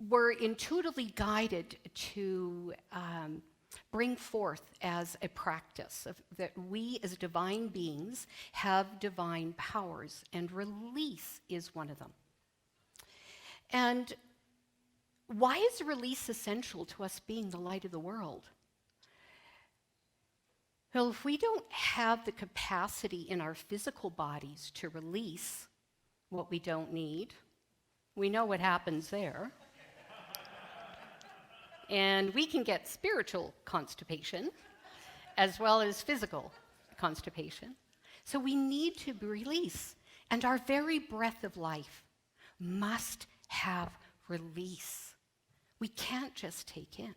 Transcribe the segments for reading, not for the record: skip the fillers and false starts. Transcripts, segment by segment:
were intuitively guided to bring forth as a practice that we as divine beings have divine powers, and release is one of them. And why is release essential to us being the light of the world? Well, if we don't have the capacity in our physical bodies to release what we don't need, we know what happens there. And we can get spiritual constipation as well as physical constipation. So we need to release. And our very breath of life must have release. We can't just take in.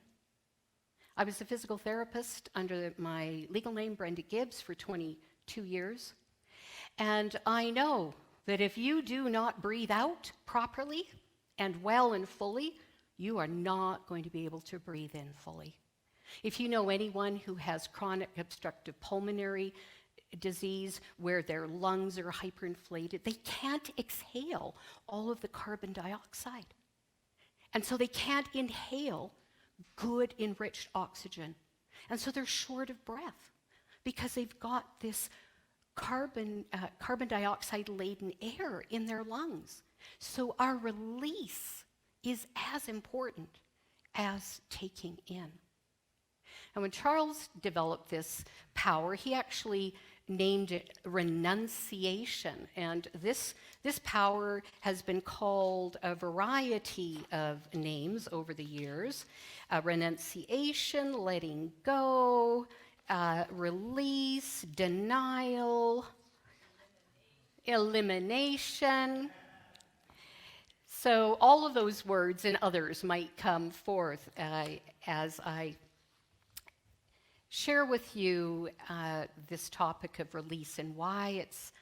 I was a physical therapist under my legal name, Brenda Gibbs, for 22 years. And I know that if you do not breathe out properly and well and fully, you are not going to be able to breathe in fully. If you know anyone who has chronic obstructive pulmonary disease where their lungs are hyperinflated, they can't exhale all of the carbon dioxide. And so they can't inhale good enriched oxygen. And so they're short of breath because they've got this carbon dioxide laden air in their lungs. So our release is as important as taking in. And when Charles developed this power, he actually named it renunciation. And this power has been called a variety of names over the years. Renunciation, letting go, release, denial, elimination. So all of those words and others might come forth as I share with you this topic of release and why it's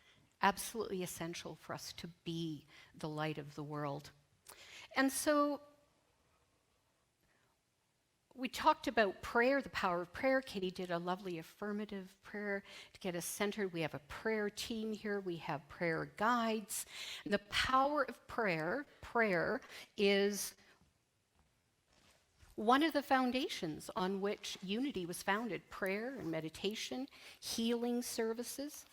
absolutely essential for us to be the light of the world. And so we talked about prayer, the power of prayer. Katie did a lovely affirmative prayer to get us centered. We have a prayer team here. We have prayer guides. The power of prayer is one of the foundations on which unity was founded. Prayer and meditation, healing services.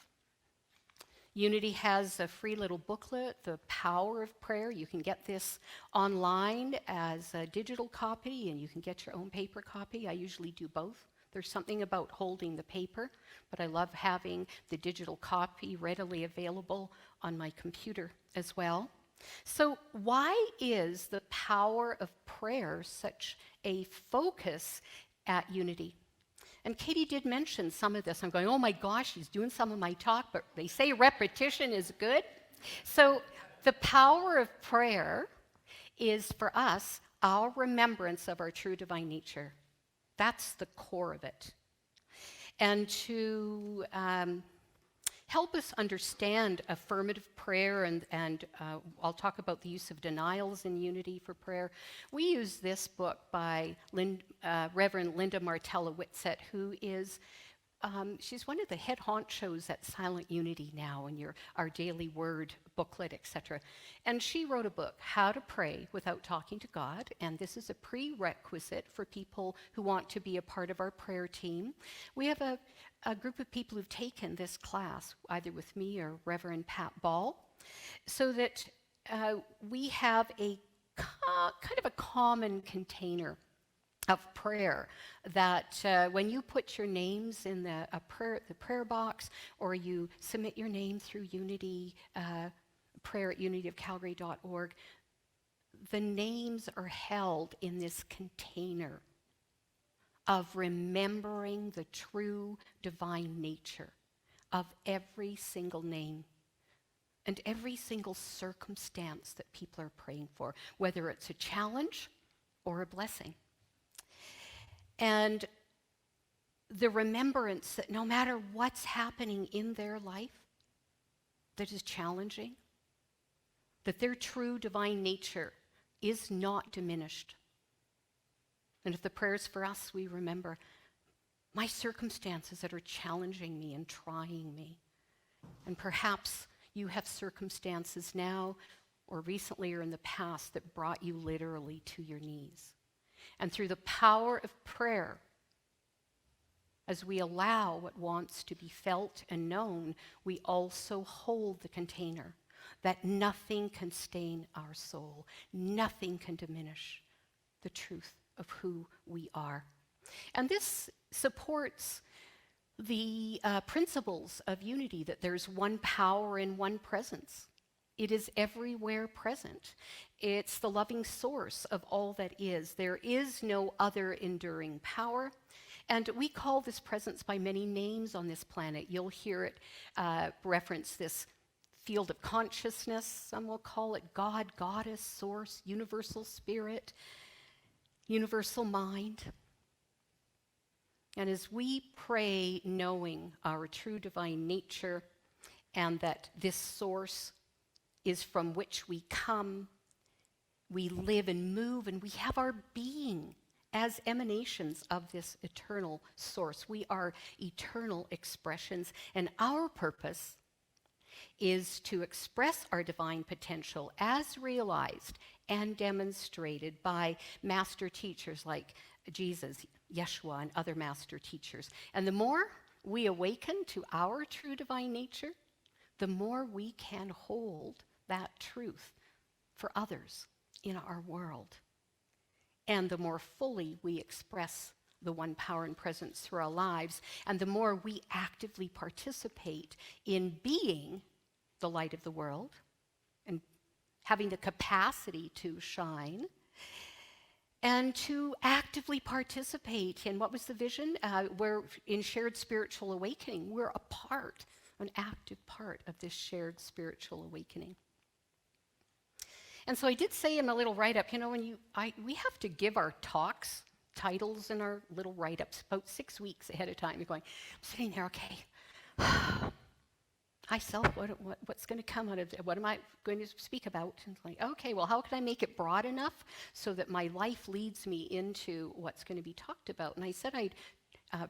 Unity has a free little booklet, The Power of Prayer. You can get this online as a digital copy, and you can get your own paper copy. I usually do both. There's something about holding the paper, but I love having the digital copy readily available on my computer as well. So why is the power of prayer such a focus at Unity? And Katie did mention some of this. I'm going, oh my gosh, she's doing some of my talk, but they say repetition is good. So the power of prayer is, for us, our remembrance of our true divine nature. That's the core of it. And to help us understand affirmative prayer, and I'll talk about the use of denials in Unity for prayer, we use this book by Reverend Linda Martella Whitsett, who is, she's one of the head honchos at Silent Unity now, in our daily word booklet, etc. And she wrote a book, How to Pray Without Talking to God, and this is a prerequisite for people who want to be a part of our prayer team. We have a group of people who've taken this class, either with me or Reverend Pat Ball, so that we have a kind of a common container of prayer that when you put your names in the prayer box, or you submit your name through Unity, prayer at unityofcalgary.org, the names are held in this container of remembering the true divine nature of every single name and every single circumstance that people are praying for, whether it's a challenge or a blessing. And the remembrance that no matter what's happening in their life that is challenging, that their true divine nature is not diminished. And if the prayer's for us, we remember my circumstances that are challenging me and trying me. And perhaps you have circumstances now or recently or in the past that brought you literally to your knees. And through the power of prayer, as we allow what wants to be felt and known, we also hold the container that nothing can stain our soul, nothing can diminish the truth of who we are. And this supports the principles of unity, that there's one power in one presence. It is everywhere present. It's the loving source of all that is. There is no other enduring power. And we call this presence by many names on this planet. You'll hear it reference this field of consciousness. Some will call it God, Goddess, Source, Universal Spirit, Universal Mind. And as we pray knowing our true divine nature and that this source is from which we come, we live and move, and we have our being as emanations of this eternal source. We are eternal expressions, and our purpose is to express our divine potential as realized and demonstrated by master teachers like Jesus, Yeshua, and other master teachers. And the more we awaken to our true divine nature, the more we can hold that truth for others in our world. And the more fully we express the one power and presence through our lives, and the more we actively participate in being the light of the world and having the capacity to shine, and to actively participate in what was the vision? We're in shared spiritual awakening. We're a part, an active part of this shared spiritual awakening. And so I did say in my little write-up, we have to give our talks titles in our little write-ups about 6 weeks ahead of time. You're going, I'm sitting there, okay. Myself, what's going to come out of it? What am I going to speak about? And it's like, okay, well, how can I make it broad enough so that my life leads me into what's going to be talked about? And I said I'd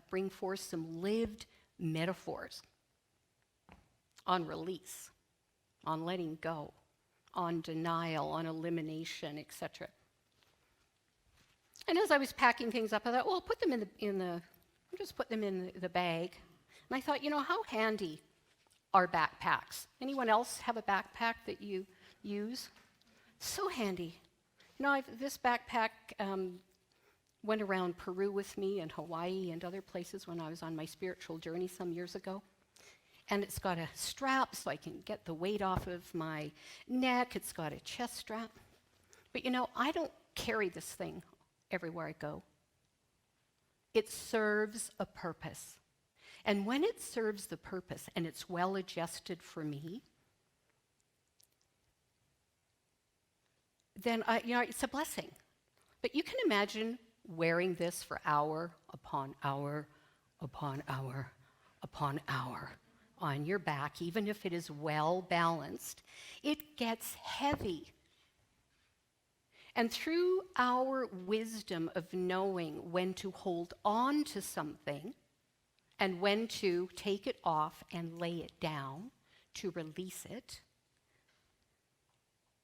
bring forth some lived metaphors on release, on letting go, on denial, on elimination, etc. And as I was packing things up, I thought, well, I'll put them just put them in the bag. And I thought, how handy are backpacks? Anyone else have a backpack that you use? So handy. This backpack went around Peru with me and Hawaii and other places when I was on my spiritual journey some years ago. And it's got a strap so I can get the weight off of my neck. It's got a chest strap. But I don't carry this thing everywhere I go. It serves a purpose. And when it serves the purpose and it's well adjusted for me, then it's a blessing. But you can imagine wearing this for hour upon hour upon hour upon hour on your back, even if it is well balanced. It gets heavy. And through our wisdom of knowing when to hold on to something and when to take it off and lay it down, to release it,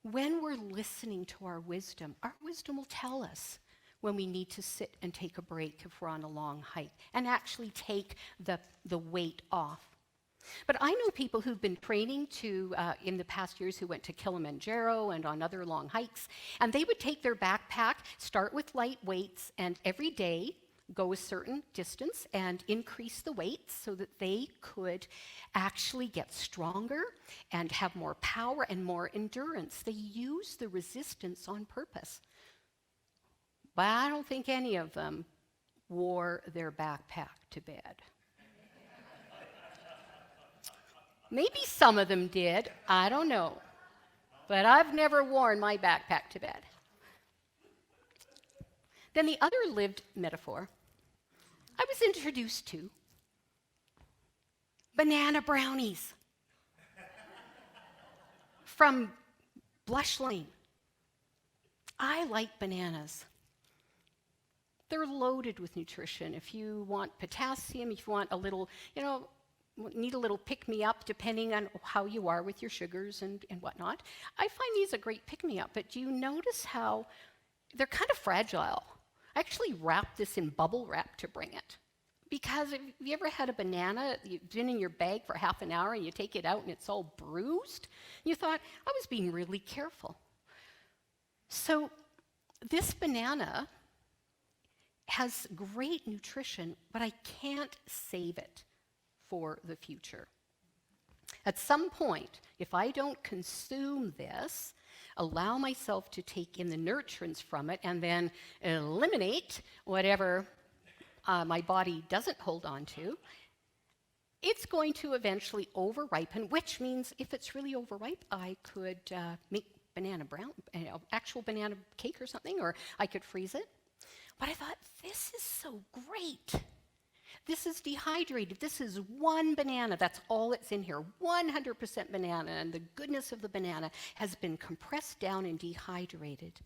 when we're listening to our wisdom will tell us when we need to sit and take a break if we're on a long hike and actually take the weight off. But I know people who've been training in the past years who went to Kilimanjaro and on other long hikes, and they would take their backpack, start with light weights, and every day go a certain distance and increase the weights so that they could actually get stronger and have more power and more endurance. They use the resistance on purpose. But I don't think any of them wore their backpack to bed. Maybe some of them did, I don't know. But I've never worn my backpack to bed. Then the other lived metaphor I was introduced to: banana brownies from Blush Lane. I like bananas. They're loaded with nutrition. If you want potassium, if you want a little, need a little pick-me-up depending on how you are with your sugars and whatnot. I find these a great pick-me-up, but do you notice how they're kind of fragile? I actually wrapped this in bubble wrap to bring it. Because have you ever had a banana, you've been in your bag for half an hour and you take it out and it's all bruised? You thought, I was being really careful. So this banana has great nutrition, but I can't save it for the future. At some point, if I don't consume this, allow myself to take in the nurturants from it, and then eliminate whatever my body doesn't hold on to, it's going to eventually over-ripen, which means if it's really overripe, I could make banana brown, actual banana cake or something, or I could freeze it. But I thought, this is so great. This is dehydrated. This is one banana. That's all that's in here. 100% banana, and the goodness of the banana has been compressed down and dehydrated.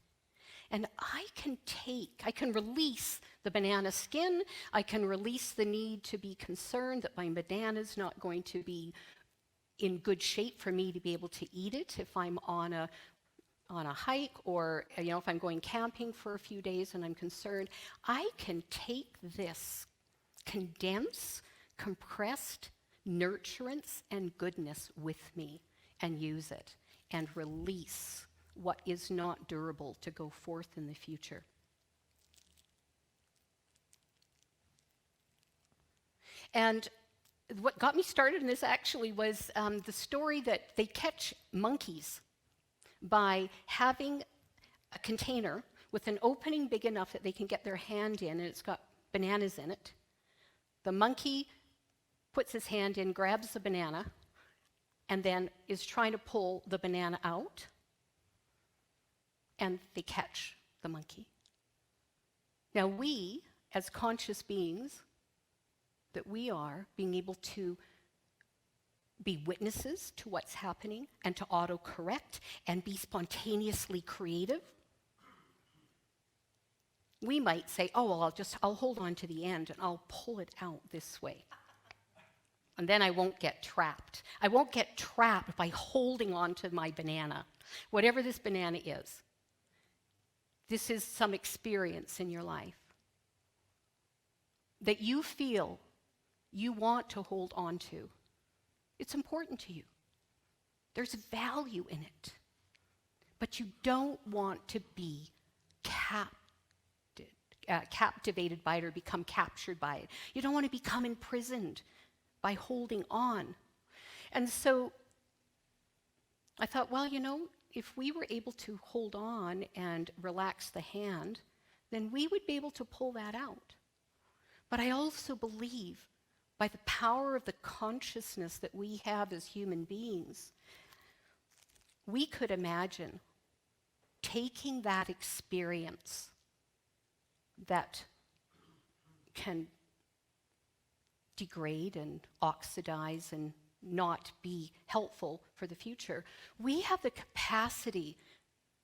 And I can release the banana skin. I can release the need to be concerned that my banana's not going to be in good shape for me to be able to eat it if I'm on a hike, or if I'm going camping for a few days and I'm concerned. I can take this compressed nurturants and goodness with me and use it and release what is not durable to go forth in the future. And what got me started in this actually was the story that they catch monkeys by having a container with an opening big enough that they can get their hand in, and it's got bananas in it. The monkey puts his hand in, grabs the banana, and then is trying to pull the banana out, and they catch the monkey. Now we, as conscious beings that we are, being able to be witnesses to what's happening and to auto-correct and be spontaneously creative, we might say, oh, well, I'll hold on to the end and I'll pull it out this way. And then I won't get trapped. I won't get trapped by holding on to my banana, whatever this banana is. This is some experience in your life that you feel you want to hold on to. It's important to you. There's value in it. But you don't want to be captivated by it or become captured by it. You don't want to become imprisoned by holding on. And so I thought, well, if we were able to hold on and relax the hand, then we would be able to pull that out. But I also believe by the power of the consciousness that we have as human beings, we could imagine taking that experience that can degrade and oxidize and not be helpful for the future. We have the capacity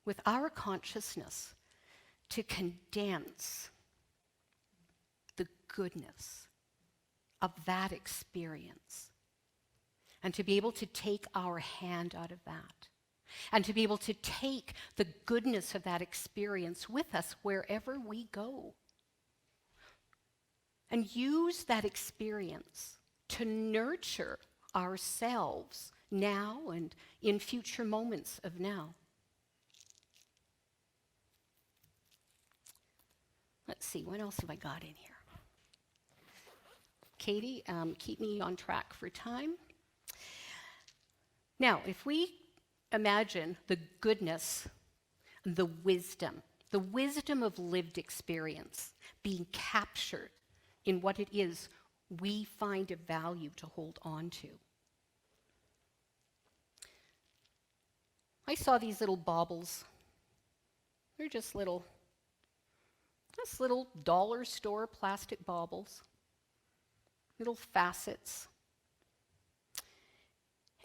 with our consciousness to condense the goodness of that experience and to be able to take our hand out of that and to be able to take the goodness of that experience with us wherever we go and use that experience to nurture ourselves now and in future moments of now. Let's see, what else have I got in here? Katie, keep me on track for time. Now, if we imagine the goodness, the wisdom of lived experience being captured in what it is we find of value to hold on to. I saw these little baubles. They're just little dollar store plastic baubles, little facets.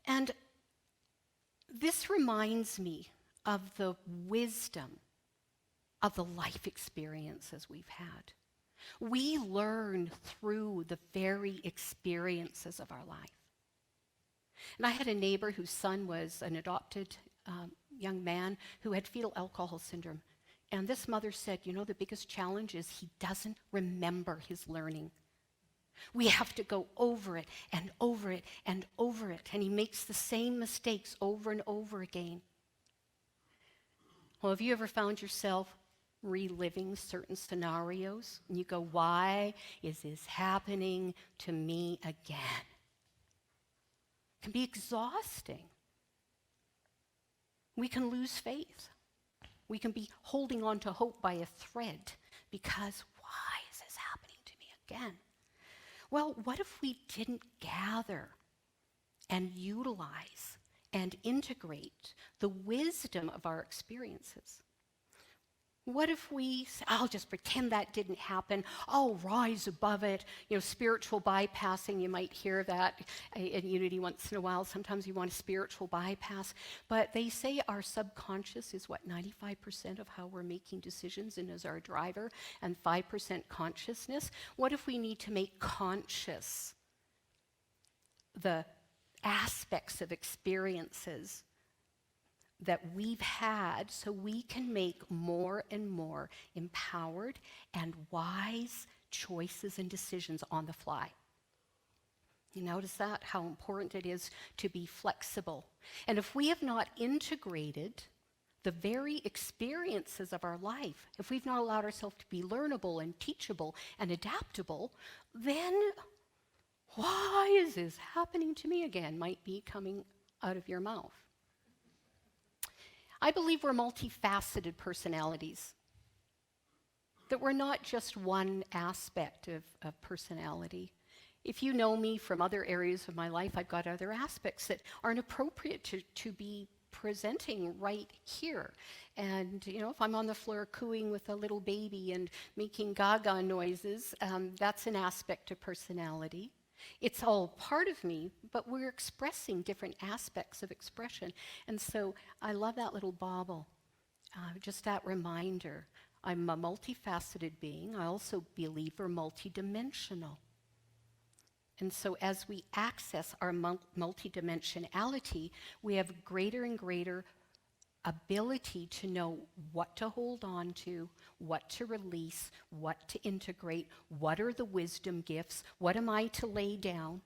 And this reminds me of the wisdom of the life experiences we've had. We learn through the very experiences of our life. And I had a neighbor whose son was an adopted young man who had fetal alcohol syndrome. And this mother said, you know, the biggest challenge is he doesn't remember his learning. We have to go over it and over it and over it. And he makes the same mistakes over and over again. Well, have you ever found yourself reliving certain scenarios? And you go, why is this happening to me again? It can be exhausting. We can lose faith. We can be holding on to hope by a thread because why is this happening to me again? Well, what if we didn't gather and utilize and integrate the wisdom of our experiences? What if we say, I'll just pretend that didn't happen. I'll rise above it. You know, spiritual bypassing, you might hear that in Unity once in a while. Sometimes you want a spiritual bypass. But they say our subconscious is, 95% of how we're making decisions and is our driver, and 5% consciousness. What if we need to make conscious the aspects of experiences that we've had so we can make more and more empowered and wise choices and decisions on the fly? You notice that, how important it is to be flexible. And if we have not integrated the very experiences of our life, if we've not allowed ourselves to be learnable and teachable and adaptable, then why is this happening to me again might be coming out of your mouth. I believe we're multifaceted personalities, that we're not just one aspect of personality. If you know me from other areas of my life, I've got other aspects that aren't appropriate to be presenting right here. And, you know, if I'm on the floor cooing with a little baby and making gaga noises, that's an aspect of personality. It's all part of me, but we're expressing different aspects of expression. And so I love that little bauble, just that reminder. I'm a multifaceted being. I also believe we're multidimensional. And so as we access our multidimensionality, we have greater and greater ability to know what to hold on to, what to release, what to integrate, what are the wisdom gifts, what am I to lay down.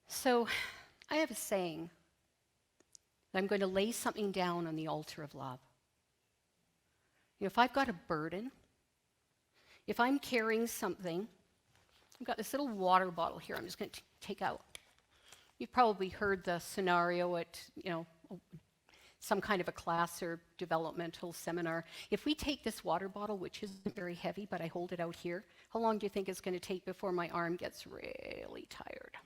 So I have a saying that I'm going to lay something down on the altar of love. You know, if I've got a burden, if I'm carrying something, I've got this little water bottle here I'm just going to take out. You've probably heard the scenario at, you know, some kind of a class or developmental seminar. If we take this water bottle, which isn't very heavy, but I hold it out here, how long do you think it's going to take before my arm gets really tired?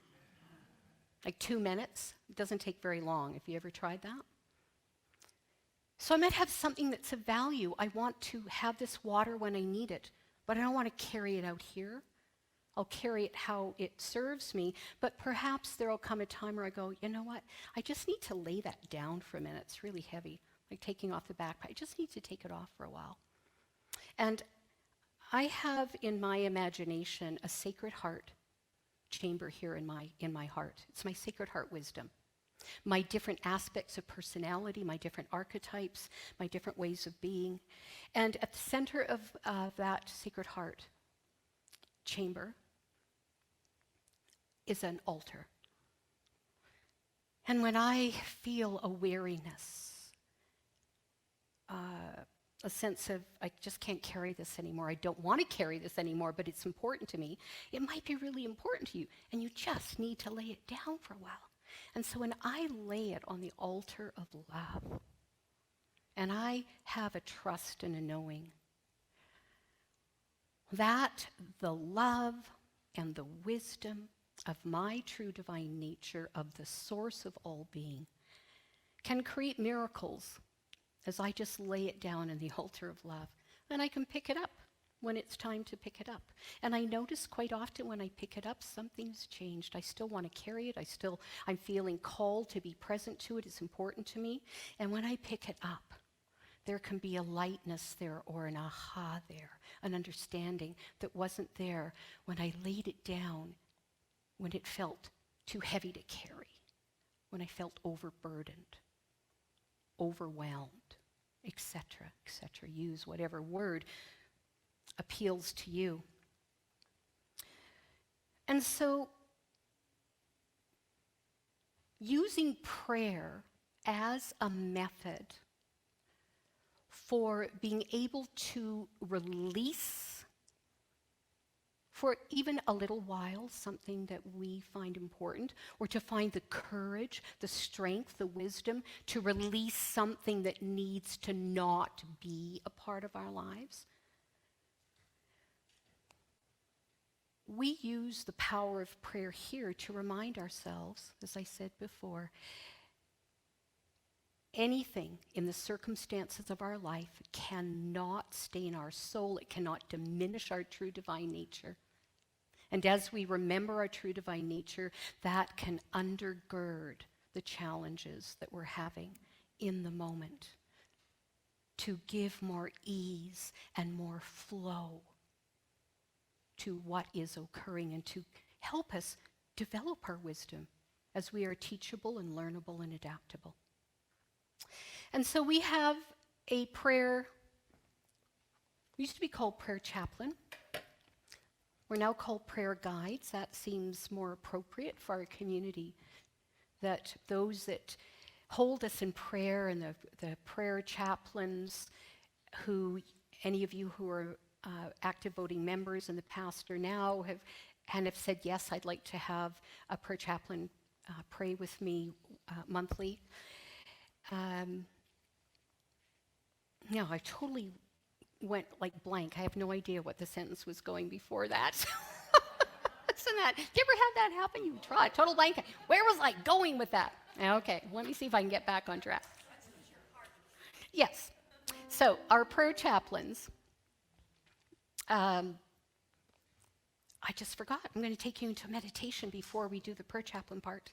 Like 2 minutes? It doesn't take very long. Have you ever tried that? So I might have something that's of value. I want to have this water when I need it, but I don't want to carry it out here. I'll carry it how it serves me, but perhaps there will come a time where I go, you know what, I just need to lay that down for a minute. It's really heavy, like taking off the backpack. I just need to take it off for a while. And I have in my imagination a sacred heart chamber here in my heart. It's my sacred heart wisdom. My different aspects of personality, my different archetypes, my different ways of being. And at the center of that sacred heart chamber is an altar. And when I feel a weariness, a sense of, I just can't carry this anymore, I don't want to carry this anymore, but it's important to me, it might be really important to you, and you just need to lay it down for a while. And so when I lay it on the altar of love, and I have a trust and a knowing that the love and the wisdom of my true divine nature, of the source of all being, can create miracles as I just lay it down in the altar of love. And I can pick it up when it's time to pick it up. And I notice quite often when I pick it up, something's changed. I still want to carry it. I'm feeling called to be present to it. It's important to me. And when I pick it up, there can be a lightness there or an aha there, an understanding that wasn't there when I laid it down, when it felt too heavy to carry, when I felt overburdened, overwhelmed, etc., etc. Use whatever word appeals to you. And so, using prayer as a method for being able to release, for even a little while, something that we find important, or to find the courage, the strength, the wisdom to release something that needs to not be a part of our lives. We use the power of prayer here to remind ourselves, as I said before, anything in the circumstances of our life cannot stain our soul. It cannot diminish our true divine nature. And as we remember our true divine nature, that can undergird the challenges that we're having in the moment to give more ease and more flow to what is occurring and to help us develop our wisdom as we are teachable and learnable and adaptable. And so we have a prayer, it used to be called prayer chaplain. We're now called prayer guides. That seems more appropriate for our community, that those that hold us in prayer and the prayer chaplains, who any of you who are active voting members in the past or now have said, yes, I'd like to have a prayer chaplain pray with me monthly. No, I totally went like blank. I have no idea what the sentence was going before that. Listen to that. Did you ever have that happen? You try total blank. Where was I going with that? Okay, let me see if I can get back on track. Yes. So our prayer chaplains, I just forgot. I'm going to take you into meditation before we do the prayer chaplain part.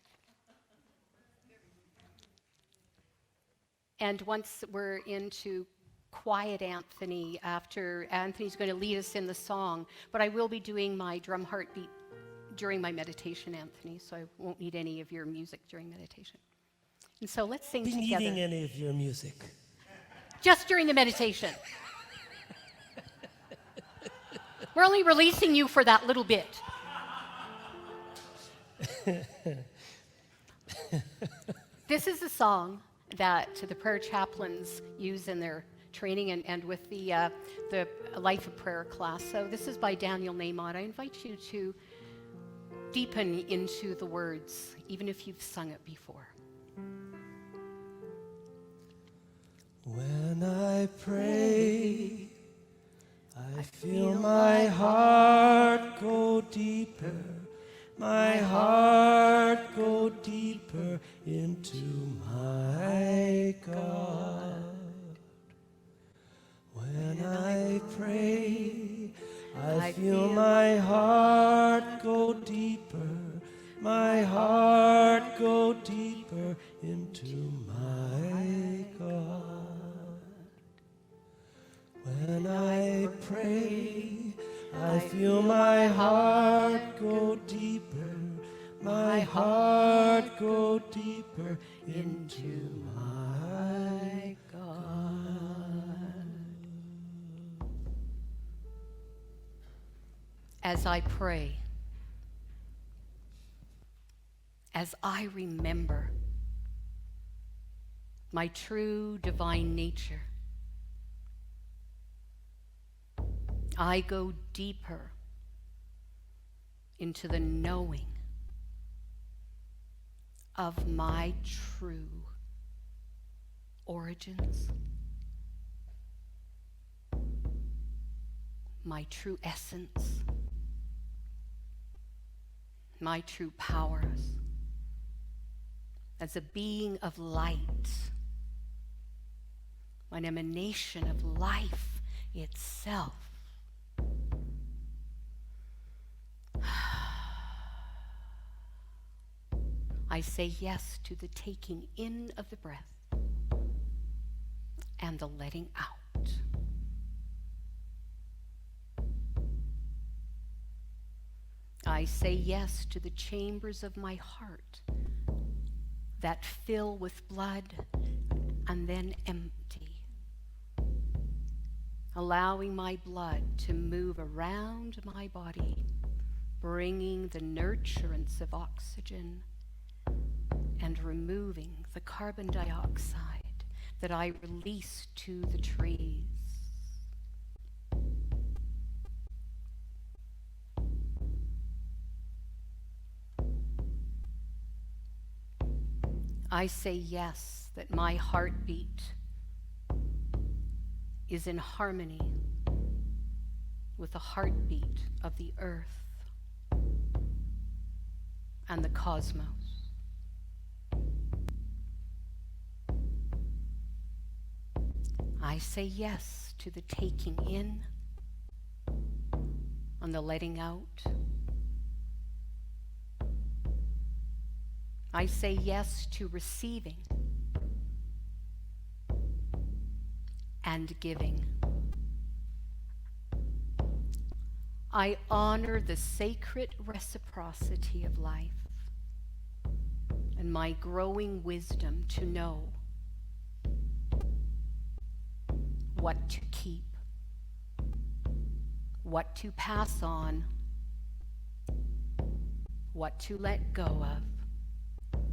And once we're into quiet Anthony, after Anthony's going to lead us in the song, but I will be doing my drum heartbeat during my meditation, Anthony, so I won't need any of your music during meditation. And so let's sing together. Needing any of your music. Just during the meditation. We're only releasing you for that little bit. This is a song that the prayer chaplains use in their training and with the Life of Prayer class. So this is by Daniel Nahmod. I invite you to deepen into the words, even if you've sung it before. When I pray, I feel my heart go deeper, my heart go deeper into my God. When I pray, I feel my heart go deeper, my heart go deeper into my God. When I pray, I feel my heart go deeper, my heart go deeper into my God. As I pray, as I remember my true divine nature, I go deeper into the knowing of my true origins, my true essence, my true powers as a being of light, an emanation of life itself. I say yes to the taking in of the breath and the letting out. I say yes to the chambers of my heart that fill with blood and then empty, allowing my blood to move around my body, bringing the nurturance of oxygen and removing the carbon dioxide that I release to the trees. I say yes that my heartbeat is in harmony with the heartbeat of the earth and the cosmos. I say yes to the taking in and the letting out. I say yes to receiving and giving. I honor the sacred reciprocity of life and my growing wisdom to know what to keep, what to pass on, what to let go of,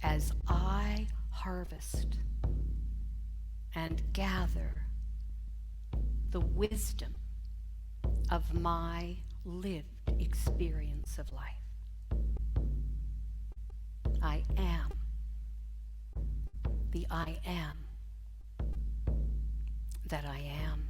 as I harvest and gather the wisdom of my lived experience of life. I am the I am that I am.